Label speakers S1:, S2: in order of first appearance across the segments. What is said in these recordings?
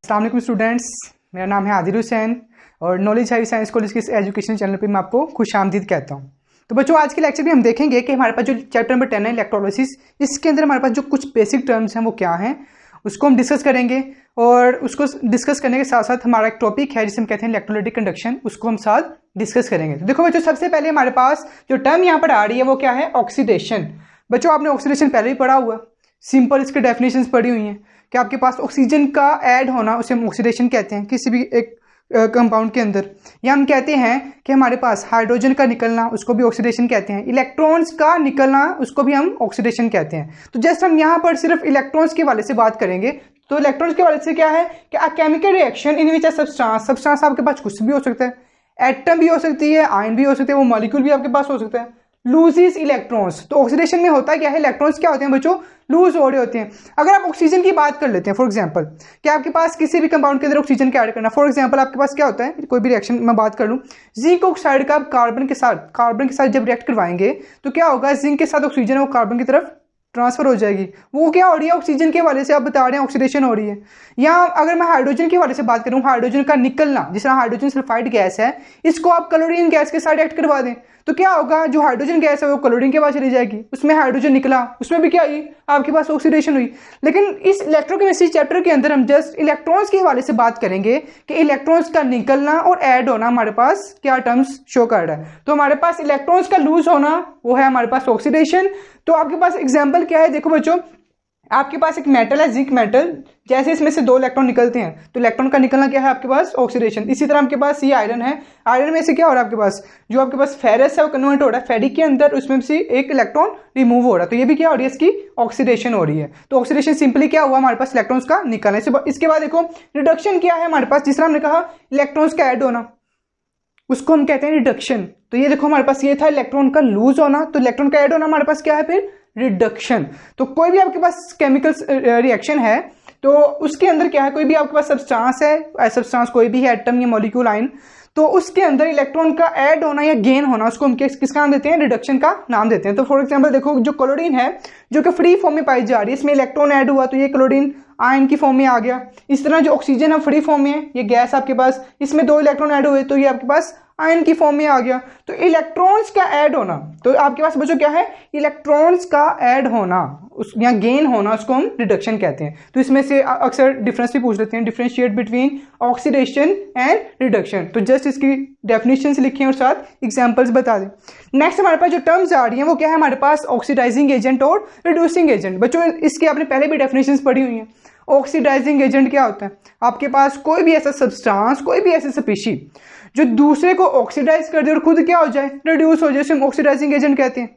S1: अस्सलाम वालेकुम स्टूडेंट्स, मेरा नाम है आदिल हुसैन और नॉलेज हाई साइंस कॉलेज के इस एजुकेशन चैनल पे मैं आपको खुशामदीद कहता हूँ। तो बच्चों, आज के लेक्चर में हम देखेंगे कि हमारे पास जो चैप्टर नंबर 10 है इलेक्ट्रोलिसिस, इसके अंदर हमारे पास जो कुछ बेसिक टर्म्स हैं वो क्या हैं उसको हम डिस्कस करेंगे। और उसको डिस्कस करने के साथ साथ हमारा एक टॉपिक है जिसे हम कहते हैं इलेक्ट्रोलाइटिक कंडक्शन, उसको हम साथ डिस्कस करेंगे। तो देखो बच्चों, सबसे पहले हमारे पास जो टर्म यहाँ पर आ रही है वो क्या है, ऑक्सीडेशन। बच्चों, आपने ऑक्सीडेशन पहले ही पढ़ा हुआ, सिंपल इसके डेफिनेशन पढ़ी हुई हैं कि आपके पास ऑक्सीजन का ऐड होना उसे हम ऑक्सीडेशन कहते हैं किसी भी एक कंपाउंड के अंदर। या हम कहते हैं कि हमारे पास हाइड्रोजन का निकलना, उसको भी ऑक्सीडेशन कहते हैं। इलेक्ट्रॉन्स का निकलना, उसको भी हम ऑक्सीडेशन कहते हैं। तो जस्ट हम यहाँ पर सिर्फ इलेक्ट्रॉन्स के वाले से बात करेंगे। तो इलेक्ट्रॉन्स के वाले से क्या है कि a chemical reaction in which a substance आपके पास कुछ भी हो सकता है, एटम भी हो सकती है, आयन भी हो सकते हैं, वो मॉलिक्यूल भी आपके पास हो सकता है, लूजेस इलेक्ट्रॉन्स। तो ऑक्सीडेशन में होता क्या है, इलेक्ट्रॉन्स क्या होते हैं बच्चों, लूज हो रहे होते हैं। अगर आप ऑक्सीजन की बात कर लेते हैं, फॉर एग्जांपल कि आपके पास किसी भी कंपाउंड के अंदर ऑक्सीजन का ऐड करना, फॉर एग्जांपल आपके पास क्या होता है, कोई भी रिएक्शन मैं बात कर लूं, जिंक ऑक्साइड का आप कार्बन के साथ जब रिएक्ट करवाएंगे तो क्या होगा, जिंक के साथ ऑक्सीजन वो कार्बन की तरफ ट्रांसफर हो जाएगी। वो क्या हो रही है, ऑक्सीजन के वाले से आप बता रहे हैं ऑक्सीडेशन हो रही है। या अगर मैं हाइड्रोजन के वाले से बात करूं, हाइड्रोजन का निकलना, जिस तरह हाइड्रोजन सल्फाइड गैस है, इसको आप क्लोरीन गैस के साथ रिएक्ट करवा दें तो क्या होगा, जो हाइड्रोजन गैस है वो क्लोरीन के पास चली जाएगी, उसमें हाइड्रोजन निकला, उसमें भी क्या हुई, आपके पास ऑक्सीडेशन हुई। लेकिन इस इलेक्ट्रोकेमिस्ट्री चैप्टर के अंदर हम जस्ट इलेक्ट्रॉन्स के हवाले से बात करेंगे कि इलेक्ट्रॉन्स का निकलना और ऐड होना हमारे पास क्या टर्म्स शो कर रहा है। तो हमारे पास इलेक्ट्रॉन्स का लूज होना वो है हमारे पास ऑक्सीडेशन। तो आपके पास एग्जाम्पल क्या है, देखो बच्चों, आपके पास एक मेटल है, जिंक मेटल, जैसे इसमें से 2 इलेक्ट्रॉन निकलते हैं तो इलेक्ट्रॉन का निकलना क्या है आपके पास, ऑक्सीडेशन। इसी तरह आपके पास ये आयरन है, आयरन में से क्या हो रहा है आपके पास, जो आपके पास फेरस है वो कन्वर्ट हो रहा है फेरिक के अंदर, उसमें से एक इलेक्ट्रॉन रिमूव हो रहा है, तो ये भी क्या हो रही है, इसकी ऑक्सीडेशन हो रही है। तो ऑक्सीडेशन सिंपली क्या हुआ, हमारे पास इलेक्ट्रॉन्स का निकलना। इसके बाद देखो रिडक्शन क्या है हमारे पास, जिस तरह हमने कहा इलेक्ट्रॉन्स का ऐड होना, उसको हम कहते हैं रिडक्शन। तो ये देखो हमारे पास ये था इलेक्ट्रॉन का लूज होना, तो इलेक्ट्रॉन का ऐड होना हमारे पास क्या है फिर, रिडक्शन। तो कोई भी आपके पास केमिकल रिएक्शन है तो उसके अंदर क्या है, कोई भी आपके पास सब्सटेंस है, सब्सटेंस कोई भी है, एटम या मॉलिक्यूल, आयन, तो उसके अंदर इलेक्ट्रॉन का ऐड होना या गेन होना, उसको हम किसका नाम देते हैं, रिडक्शन का नाम देते हैं। तो फॉर एग्जांपल देखो, जो क्लोरीन है जो कि फ्री फॉर्म में पाई जा रही है, इसमें इलेक्ट्रॉन ऐड हुआ तो ये क्लोरीन आयन की फॉर्म में आ गया। इस तरह जो ऑक्सीजन है फ्री फॉर्म में है, ये गैस आपके पास, इसमें 2 इलेक्ट्रॉन ऐड हुए तो ये आपके पास आयन की फॉर्म में आ गया। तो इलेक्ट्रॉन्स का ऐड होना, तो आपके पास बच्चों क्या है, इलेक्ट्रॉन्स का ऐड होना उस या गेन होना, उसको हम रिडक्शन कहते हैं। तो इसमें से अक्सर डिफरेंस भी पूछ लेते हैं, differentiate between oxidation and reduction. तो जस्ट इसकी डेफिनेशंस लिखें और साथ एग्जांपल्स बता दें। नेक्स्ट हमारे पास जो टर्म्स आ रही हैं वो क्या है हमारे पास, ऑक्सीडाइजिंग एजेंट और रिड्यूसिंग एजेंट। बच्चों, इसकी आपने पहले भी डेफिनेशंस पढ़ी हुई हैं। ऑक्सीडाइजिंग एजेंट क्या होता है, आपके पास कोई भी ऐसा सब्सटेंस, कोई भी ऐसी स्पीशी जो दूसरे को ऑक्सीडाइज कर दे और खुद क्या हो जाए, रिड्यूस हो जाए, उसे हम ऑक्सीडाइजिंग एजेंट कहते हैं।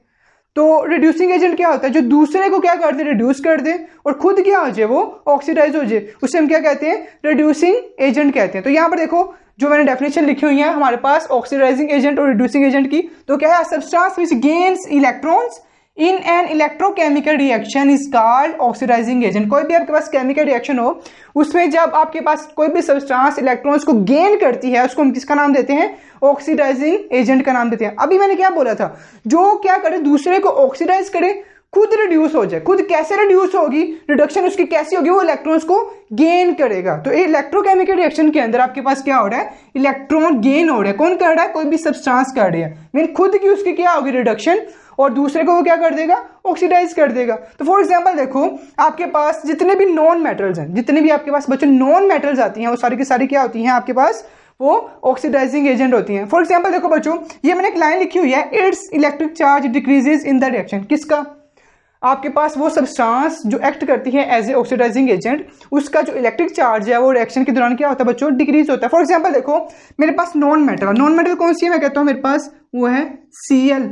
S1: तो रिड्यूसिंग एजेंट क्या होता है, जो दूसरे को क्या कर दे, रिड्यूस कर दे और खुद क्या हो जाए, वो ऑक्सीडाइज हो जाए, उसे हम क्या कहते हैं, रिड्यूसिंग एजेंट कहते हैं। तो यहाँ पर देखो जो मैंने डेफिनेशन लिखी हुई है हमारे पास ऑक्सीडाइजिंग एजेंट और रिड्यूसिंग एजेंट की, तो क्या है, substance which gains electrons in an electrochemical reaction is called oxidising agent. कोई भी आपके पास केमिकल रिएक्शन हो, उसमें जब आपके पास कोई भी सब्सटेंस इलेक्ट्रॉन्स को गेन करती है, उसको हम किसका नाम देते हैं, ऑक्सीडाइजिंग एजेंट का नाम देते हैं। अभी मैंने क्या बोला था, जो क्या करे, दूसरे को ऑक्सीडाइज करे, खुद रिड्यूस हो जाए। खुद कैसे रिड्यूस होगी, रिडक्शन उसकी कैसी होगी, वो इलेक्ट्रॉन्स को गेन करेगा। तो इलेक्ट्रोकेमिकल रिएक्शन के अंदर आपके पास क्या हो रहा है, इलेक्ट्रॉन गेन हो रहा है। कौन कर रहा है, कोई भी सब्सटेंस कर रही है, मीन खुद की उसकी क्या होगी, रिडक्शन, और दूसरे को वो क्या कर देगा, ऑक्सीडाइज कर देगा। तो फॉर एग्जांपल देखो, आपके पास जितने भी नॉन मेटल्स हैं, जितने भी आपके पास बच्चों नॉन मेटल्स आती हैं, वो सारी की सारी क्या होती हैं आपके पास, वो ऑक्सीडाइजिंग एजेंट होती हैं। फॉर एग्जांपल देखो बच्चों, ये मैंने एक लाइन लिखी हुई है, it's electric charge decreases in the reaction. किसका, आपके पास वो सब्सटेंस जो एक्ट करती है एज ए ऑक्सीडाइजिंग एजेंट, उसका जो इलेक्ट्रिक चार्ज है वो रिएक्शन के दौरान क्या होता है बच्चों, डिक्रीज होता है। फॉर एग्जांपल देखो, मेरे पास नॉन मेटल कौन सी है, मैं कहता हूं मेरे पास वो है Cl।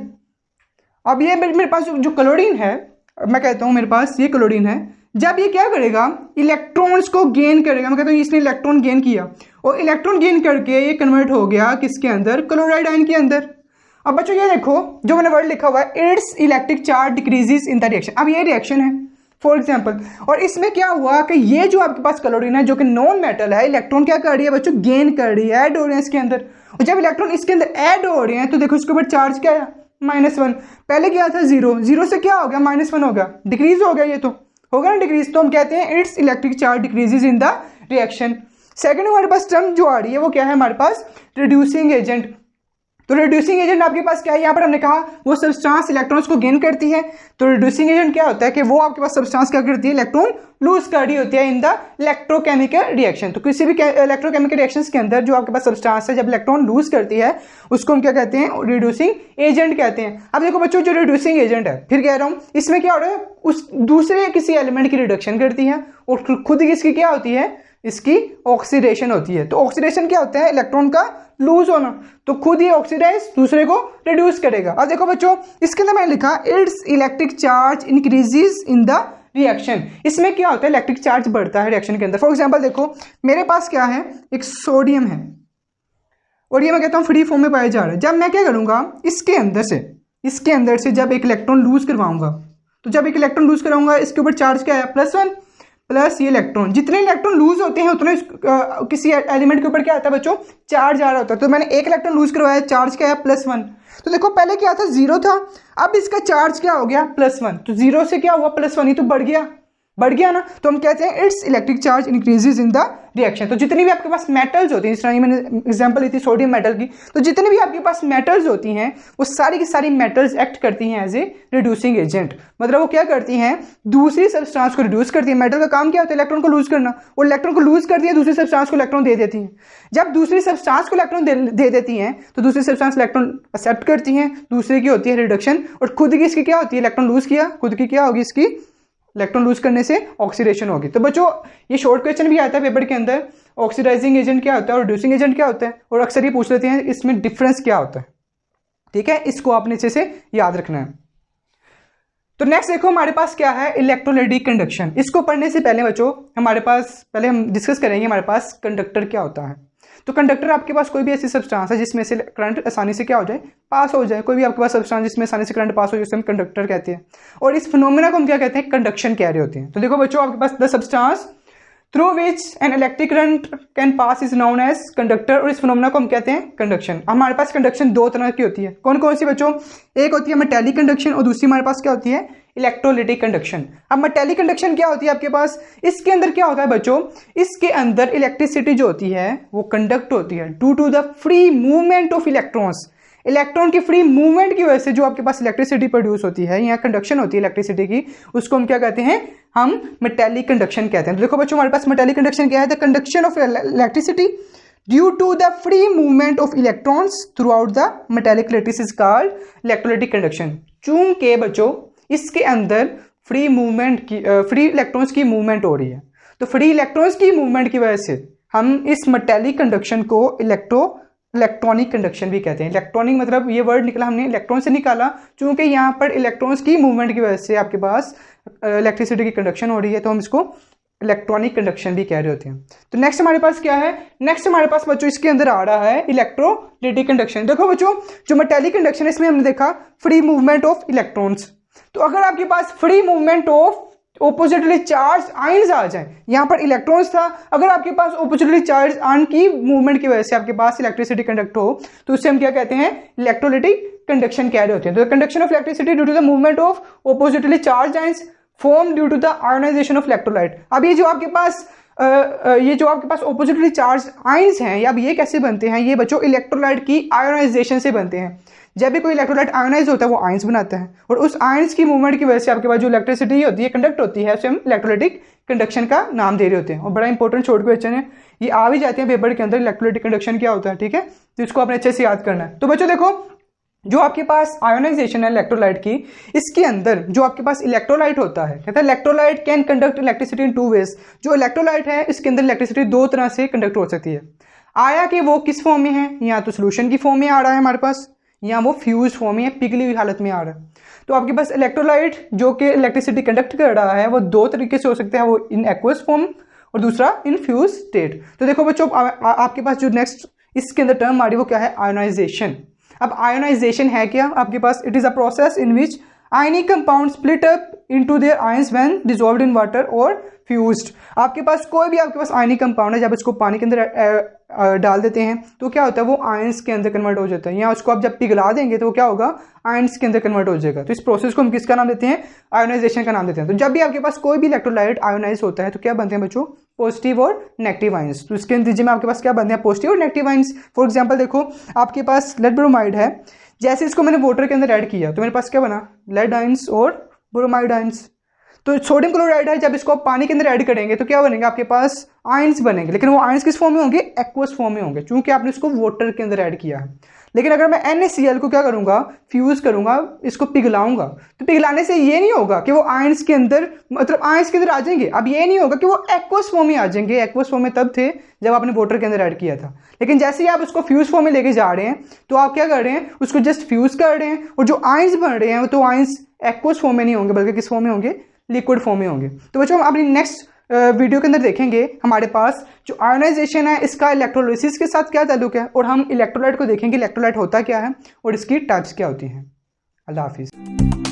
S1: अब ये मेरे पास जो क्लोरीन है, मैं कहता हूं मेरे पास ये क्लोरीन है, जब ये क्या करेगा, इलेक्ट्रॉन्स को गेन करेगा, मैं कहता हूं इसने इलेक्ट्रॉन गेन किया और इलेक्ट्रॉन गेन करके ये कन्वर्ट हो गया किसके अंदर, क्लोराइड आयन के अंदर। अब बच्चों ये देखो, जो मैंने वर्ड लिखा हुआ है, it's electric charge decreases in the reaction. अब ये रिएक्शन है फॉर एग्जांपल, और इसमें क्या हुआ कि ये जो आपके पास क्लोरीन है जो कि नॉन मेटल है, इलेक्ट्रॉन क्या कर रही है बच्चों, गेन कर रही है, ऐड हो रहे हैं इसके अंदर। और जब इलेक्ट्रॉन इसके अंदर ऐड हो रहे हैं तो देखो इसके ऊपर चार्ज क्या है, -1। पहले क्या था, 0 से क्या हो गया, -1 हो गया, डिक्रीज हो गया, ये तो होगा ना डिक्रीज। तो हम कहते हैं it's electric charge decreases in the reaction. Second हमारे पास टर्म जो आ रही है वो क्या है हमारे पास, रिड्यूसिंग एजेंट। तो रिड्यूसिंग एजेंट आपके पास क्या है, यहाँ पर हमने कहा वो सब्सटेंस इलेक्ट्रॉन्स को गेन करती है। तो रिड्यूसिंग एजेंट क्या होता है कि वो आपके पास सब्सटेंस क्या करती है, इलेक्ट्रॉन लूज कर रही होती है इन द इलेक्ट्रोकेमिकल रिएक्शन। तो किसी भी इलेक्ट्रोकेमिकल रिएक्शंस के अंदर जो आपके पास सब्सटेंस है जब इलेक्ट्रॉन लूज करती है उसको हम क्या कहते हैं, रिड्यूसिंग एजेंट कहते हैं। अब देखो बच्चों, जो रिड्यूसिंग एजेंट है, फिर कह रहा हूं इसमें क्या हो रहा है, उस दूसरे किसी एलिमेंट की रिडक्शन करती है और खुद इसकी क्या होती है, इसकी ऑक्सीडेशन होती है। तो ऑक्सीडेशन क्या होता है, इलेक्ट्रॉन का लूज होना। तो खुद ही ऑक्सीडाइज दूसरे को रिड्यूस करेगा। अब देखो बच्चों, इसके अंदर मैंने लिखा it's electric charge increases in the reaction. इसमें क्या होता है, इलेक्ट्रिक चार्ज बढ़ता है रिएक्शन के अंदर। फॉर एग्जांपल देखो, मेरे पास क्या है, एक सोडियम है और ये मैं कहता हूं फ्री फॉर्म में पाया जा रहा है। जब मैं क्या करूंगा, इसके अंदर से जब एक इलेक्ट्रॉन लूज करवाऊंगा, तो जब एक इलेक्ट्रॉन लूज कराऊंगा इसके ऊपर चार्ज क्या है, +1 प्लस ये इलेक्ट्रॉन। जितने इलेक्ट्रॉन लूज होते हैं उतने किसी एलिमेंट के ऊपर क्या आता है बच्चों, चार्ज आ रहा होता है। तो मैंने एक इलेक्ट्रॉन लूज करवाया, चार्ज क्या है, +1। तो देखो पहले क्या था, 0 था, अब इसका चार्ज क्या हो गया, +1। तो 0 से क्या हुआ, +1, ही तो बढ़ गया ना। तो हम कहते हैं it's electric charge increases in the reaction. तो जितनी भी आपके पास मेटल्स होती हैं, इस तरह मैंने एग्जांपल ली थी सोडियम मेटल की, तो जितनी भी आपके पास मेटल्स होती हैं वो सारी की सारी मेटल्स एक्ट करती हैं एज ए रिड्यूसिंग एजेंट। मतलब वो क्या करती हैं, दूसरी सब्सटेंस को रिड्यूस करती है। मेटल का काम क्या होता है, इलेक्ट्रॉन को लूज करना, और इलेक्ट्रॉन को लूज करती है, दूसरी सब्सटेंस को इलेक्ट्रॉन दे देती है। जब दूसरी सब्सटेंस को इलेक्ट्रॉन दे देती हैं तो दूसरी सब्सटेंस इलेक्ट्रॉन एक्सेप्ट करती हैं, दूसरे की होती है रिडक्शन, और खुद की इसकी क्या होती है, इलेक्ट्रॉन लूज किया, खुद की क्या होगी, इसकी इलेक्ट्रॉन लूज करने से ऑक्सीडेशन होगी। तो बच्चों ये शॉर्ट क्वेश्चन भी आता है पेपर के अंदर, ऑक्सीडाइजिंग एजेंट क्या होता है और रिड्यूसिंग एजेंट क्या होता है, और अक्सर ये पूछ लेते हैं इसमें डिफरेंस क्या होता है। ठीक है, इसको आपने अच्छे से याद रखना है। तो नेक्स्ट देखो हमारे पास क्या है, इलेक्ट्रोलाइटिक कंडक्शन। इसको पढ़ने से पहले बच्चों हमारे पास पहले हम डिस्कस करेंगे हमारे पास कंडक्टर क्या होता है। तो कंडक्टर आपके पास कोई भी ऐसी सब्सटेंस है जिसमें से करंट आसानी से क्या हो जाए, पास हो जाए। कोई भी आपके पास सब्सटेंस जिसमें आसानी से करंट पास हो जाए उसे हम कंडक्टर कहते हैं, और इस फिनोमेना को हम क्या कहते हैं, कंडक्शन कह रहे होते हैं। तो देखो बच्चों, आपके पास the substance through which an electric current can pass is known as conductor, और इस फिनोमेना को हम कहते हैं कंडक्शन। हमारे पास कंडक्शन दो तरह की होती है। कौन कौन सी बच्चों, एक होती है मेटालिक कंडक्शन और दूसरी हमारे पास क्या होती है, इलेक्ट्रोलाइटिक कंडक्शन। अब मेटालिक कंडक्शन क्या होती है आपके पास, इसके अंदर क्या होता है बच्चों, इसके अंदर इलेक्ट्रिसिटी जो होती है वो कंडक्ट होती है due to the free movement of electrons. Electron की फ्री मूवमेंट की वजह से जो आपके पास इलेक्ट्रिसिटी प्रोड्यूस होती है, यहाँ कंडक्शन होती है इलेक्ट्रिसिटी की, उसको हम क्या कहते हैं, हम मेटालिक कंडक्शन कहते हैं। तो देखो बच्चों, हमारे पास मेटालिक कंडक्शन क्या है, the conduction of electricity due to the free movement of electrons throughout the metallic lattice is called electrolytic conduction. चूंकि बच्चों इसके अंदर फ्री इलेक्ट्रॉन्स की मूवमेंट हो रही है, तो फ्री इलेक्ट्रॉन्स की मूवमेंट की वजह से हम इस मेटालिक कंडक्शन को इलेक्ट्रॉनिक कंडक्शन भी कहते हैं। इलेक्ट्रॉनिक मतलब ये वर्ड निकला हमने इलेक्ट्रॉन से निकाला, चूंकि यहाँ पर इलेक्ट्रॉन्स की मूवमेंट की वजह से आपके पास इलेक्ट्रिसिटी की कंडक्शन हो रही है, तो हम इसको इलेक्ट्रॉनिक कंडक्शन भी कह रहे होते हैं। तो नेक्स्ट हमारे पास क्या है, नेक्स्ट हमारे पास बच्चों इसके अंदर आ रहा है इलेक्ट्रोलाइटिक कंडक्शन। देखो बच्चों, जो मेटालिक कंडक्शन है इसमें हमने देखा फ्री मूवमेंट ऑफ इलेक्ट्रॉन्स। तो अगर आपके पास free movement of oppositely charge ions आ जाए, यहां पर इलेक्ट्रॉन्स था, अगर आपके पास ऑपोजिटली चार्ज आयन की मूवमेंट की वजह से आपके पास इलेक्ट्रिसिटी कंडक्ट हो, तो उससे हम क्या कहते हैं, इलेक्ट्रोलाइटिक कंडक्शन कह रहे होते हैं। तो conduction of electricity due to the movement of oppositely charge ions form due to the ionisation of electrolyte. अब ये जो आपके पास ऑपोजिटली चार्ज आयंस हैं, अब ये कैसे बनते हैं, ये बच्चों इलेक्ट्रोलाइट की आयोनाइजेशन से बनते हैं। जब भी कोई इलेक्ट्रोलाइट आयोनाइज होता है वो आयंस बनाता है, और उस आयंस की मूवमेंट की वजह से आपके पास जो इलेक्ट्रिसिटी होती है, कंडक्ट होती है, उसे हम इलेक्ट्रोलाइटिक कंडक्शन का नाम दे रहे होते हैं। और बड़ा इंपॉर्टेंट शॉर्ट क्वेश्चन है, ये आ भी जाते हैं पेपर के अंदर, इलेक्ट्रोलाइटिक कंडक्शन क्या होता है। ठीक है, तो इसको आपने अच्छे से याद करना है। तो बच्चों देखो, जो आपके पास आयोनाइजेशन है इलेक्ट्रोलाइट की, इसके अंदर जो आपके पास इलेक्ट्रोलाइट होता है, कहता है electrolyte can conduct electricity in 2 ways. जो इलेक्ट्रोलाइट है इसके अंदर इलेक्ट्रिसिटी 2 तरह से कंडक्ट हो सकती है। आया कि वो किस फॉर्म में है, या तो सोल्यूशन की फॉर्म में आ रहा है हमारे पास, या वो फ्यूज फॉर्म में, पिघली हुई हालत में आ रहा है। तो आपके पास इलेक्ट्रोलाइट जो कि इलेक्ट्रिसिटी कंडक्ट कर रहा है वो 2 तरीके से हो सकते हैं, वो इन एक्वस फॉर्म और दूसरा इन फ्यूज स्टेट। तो देखो बच्चों, आपके पास जो नेक्स्ट इसके अंदर टर्म आ रही है वो क्या है, आयोनाइजेशन। अब आयोनाइजेशन है क्या आपके पास, it is a process in which ionic compound split up into their ions when dissolved in water और फ्यूज्ड। आपके पास कोई भी आपके पास आयनिक कंपाउंड है, जब इसको पानी के अंदर डाल देते हैं तो क्या होता है, वो आयंस के अंदर कन्वर्ट हो जाता है, या उसको आप जब पिघला देंगे तो वो क्या होगा, आयंस के अंदर कन्वर्ट हो जाएगा। तो इस प्रोसेस को हम किसका नाम देते हैं, आयोनाइजेशन का नाम देते हैं। तो जब भी आपके पास कोई भी इलेक्ट्रोलाइट आयोनाइज होता है तो क्या बनते हैं बच्चों, पॉजिटिव और नेगेटिव आयंस। तो इसके नतीजे में आपके पास क्या बनते हैं, पॉजिटिव और नेगेटिव आयंस। फॉर एग्जांपल देखो, आपके पास लेड ब्रोमाइड है, जैसे इसको मैंने वाटर के अंदर ऐड किया तो मेरे पास क्या बना, लेड आयंस और ब्रोमाइड आयंस। तो सोडियम क्लोराइड है, जब इसको आप पानी के अंदर ऐड करेंगे तो क्या बनेंगे, आपके पास आयंस बनेंगे, लेकिन वो आयंस किस फॉर्म में होंगे, एक्वस फॉर्म में होंगे, क्योंकि आपने इसको वाटर के अंदर ऐड किया है। लेकिन अगर मैं NaCl को क्या करूंगा, फ्यूज करूंगा, इसको पिघलाऊंगा, तो पिघलाने से ये नहीं होगा कि वो आयंस के अंदर, मतलब आयंस के अंदर आ जाएंगे। अब ये नहीं होगा कि वो एक्वस फॉर्म में आ जाएंगे, एक्वस फॉर्म में तब थे जब आपने वाटर के अंदर ऐड किया था। लेकिन जैसे ही आप उसको फ्यूज फॉर्म में लेके जा रहे हैं तो आप क्या कर रहे हैं, उसको जस्ट फ्यूज कर रहे हैं, और जो आयंस बन रहे हैं तो आयंस एक्वस फॉर्म में नहीं होंगे, बल्कि किस फॉर्म में होंगे, लिक्विड फॉर्म में होंगे। तो बच्चों हम अपनी नेक्स्ट वीडियो के अंदर देखेंगे हमारे पास जो आयोनाइजेशन है इसका इलेक्ट्रोलिसिस के साथ क्या ताल्लुक है, और हम इलेक्ट्रोलाइट को देखेंगे इलेक्ट्रोलाइट होता क्या है और इसकी टाइप्स क्या होती हैं। अल्लाह हाफिज़।